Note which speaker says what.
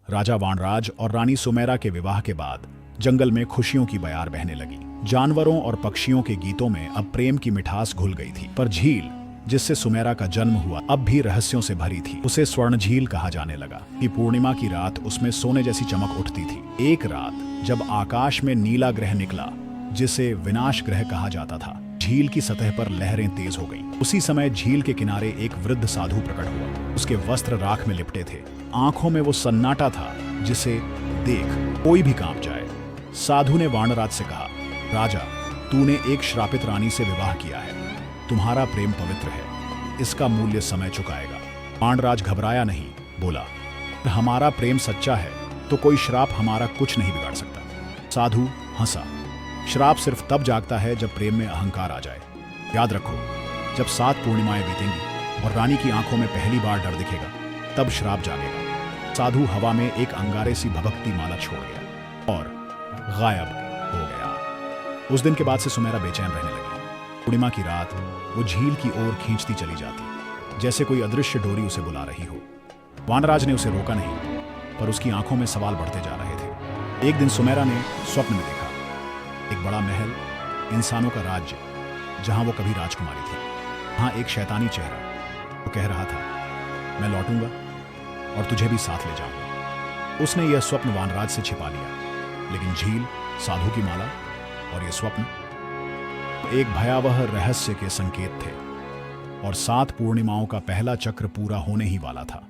Speaker 1: राजा वानराज और रानी सुमेरा के विवाह के बाद जंगल में खुशियों की बयार बहने लगी। जानवरों और पक्षियों के गीतों में अब प्रेम की मिठास घुल गई थी। पर झील जिससे सुमेरा का जन्म हुआ अब भी रहस्यों से भरी थी। उसे स्वर्ण झील कहा जाने लगा कि पूर्णिमा की रात उसमें सोने जैसी चमक उठती थी। एक रात जब आकाश में नीला ग्रह निकला, जिसे विनाश ग्रह कहा जाता था, झील की सतह पर लहरें तेज हो गईं। उसी समय झील के किनारे एक वृद्ध साधु प्रकट हुआ। उसके वस्त्र राख में लिपटे थे, आंखों में वो सन्नाटा था जिसे देख कोई भी कांप जाए। साधु ने वानराज से कहा, राजा, तूने एक श्रापित रानी से विवाह किया है। तुम्हारा प्रेम पवित्र है, इसका मूल्य समय चुकाएगा। वानराज घबराया नहीं, बोला, हमारा प्रेम सच्चा है तो कोई श्राप हमारा कुछ नहीं बिगाड़ सकता। साधु हंसा, श्राप सिर्फ तब जागता है जब प्रेम में अहंकार आ जाए। याद रखो, जब 7 पूर्णिमाएं बीतेंगी और रानी की आंखों में पहली बार डर दिखेगा, तब श्राप जागेगा। साधु हवा में एक अंगारे सी भभकती माला छोड़ गया और गायब हो गया। उस दिन के बाद से सुमेरा बेचैन रहने लगी। पूर्णिमा की रात वो झील की ओर खींचती चली जाती, जैसे कोई अदृश्य डोरी उसे बुला रही हो। वानराज ने उसे रोका नहीं, पर उसकी आंखों में सवाल बढ़ते जा रहे थे। एक दिन सुमेरा ने स्वप्न में देखा एक बड़ा महल, इंसानों का राज्य, जहां वो कभी राजकुमारी थी। वहां एक शैतानी चेहरा, वो कह रहा था, मैं लौटूंगा और तुझे भी साथ ले जाऊंगा। उसने यह स्वप्न वानराज से छिपा लिया, लेकिन झील, साधु की माला और यह स्वप्न एक भयावह रहस्य के संकेत थे। और 7 पूर्णिमाओं का पहला चक्र पूरा होने ही वाला था।